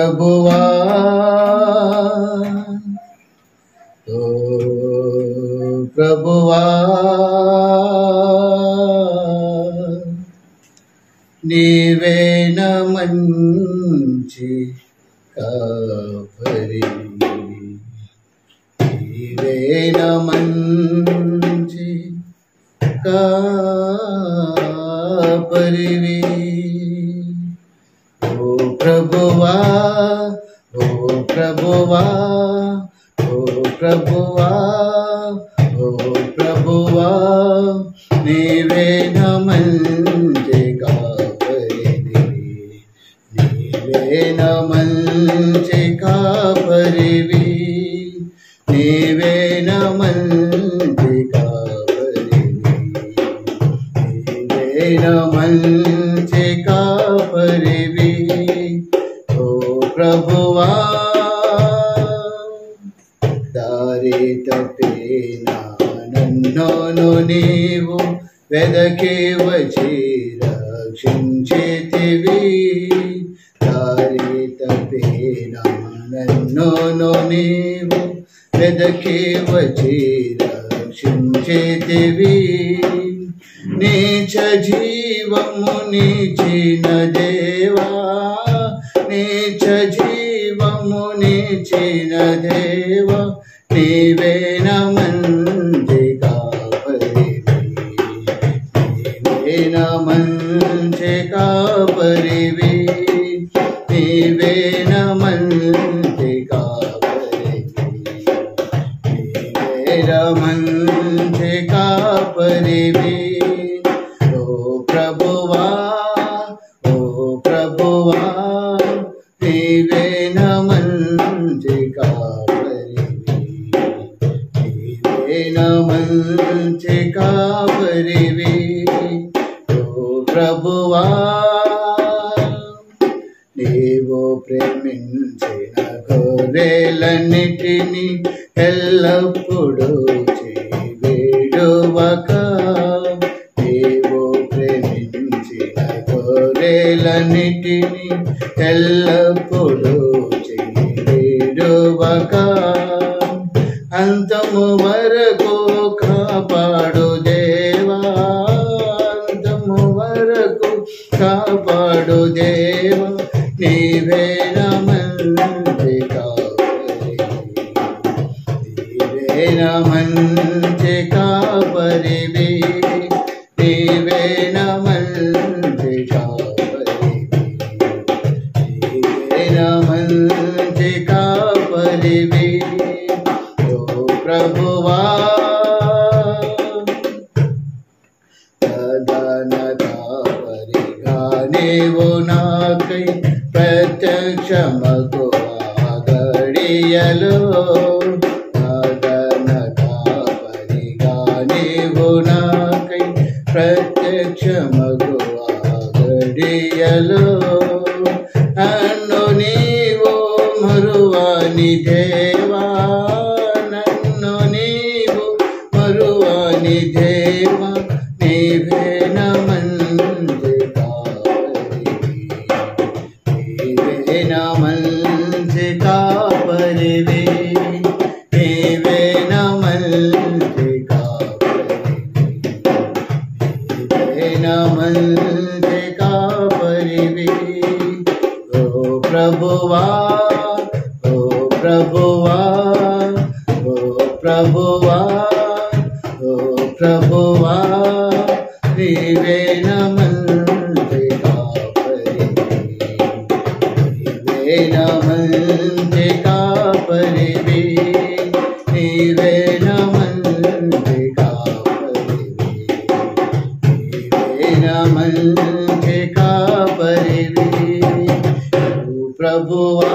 ప్రభువా ఓ ప్రభువా నీవేన మంచి కాపరి నీవేన మంచి కాపరివి ఓ ప్రభువా ఓ ప్రభువా ఓ ప్రభువా ఓ ప్రభువా నీవేన మంచి కాపరివి నీవేన మంచి కాపరివి నీవేన మంచి కాపరివి నీవేన మంచి కాపరివి ఓ ప్రభువా దారి తప్పినా నన్ను నీవు వెదకి వచ్చి రక్షించితివి దారి తప్పినా నన్ను నీవు వెదకి వచ్చి రక్షించితివి నీచ జీవము నీచిన దేవా నీచ జీవము నీచిన దేవా నీవేన మంచి కాపరివి నీవేన మంచి కాపరివి నీవేన మంచి కాపరివి నీవేన మంచి కాపరివి ఓ ప్రభువా ఓ ప్రభువా నీవేన మంచి కాపరివి నీవేన మంచి కాపరివి ఓ ప్రభువా నీవు ప్రేమించిన గొర్రెలన్నిటిని ఎల్లప్పుడూ విడువక నీవు ప్రేమించిన గొర్రెలన్నిటిని ఎల్లప్పుడూ విడువక అంతము వరకు కాపాడు దేవా అంతము వరకు కాపాడు దేవా నీవేన మంచి కాపరివి నీవేన మంచి కాపరివి నీవేన మంచి కాపరివి నీవేన మంచి కాపరివి ఓ ప్రభువా ప్రధాన కాపరిగా నీవు నాకై ప్రత్యక్షమగు గడియలో ప్రధాన కాపరిగా నీవు నాకై ప్రత్యక్షమగు గడియలో నన్ను నీవు మరువాని దేవా నన్ను నీవు మరువాని దేవా నీవేన మంచి కాపరివి నీవేన మంచి కాపరివి నీవేన మంచి కాపరివి నీవేన మంచి కాపరివి ఓ ప్రభువా ఓ ప్రభువా ఓ ప్రభువా ఓ ప్రభువా నీవేన మంచి కాపరివి నీవేన మంచి కాపరివి నీవేన మంచి కాపరివి నీవేన మంచి కాపరివి ప్రభువా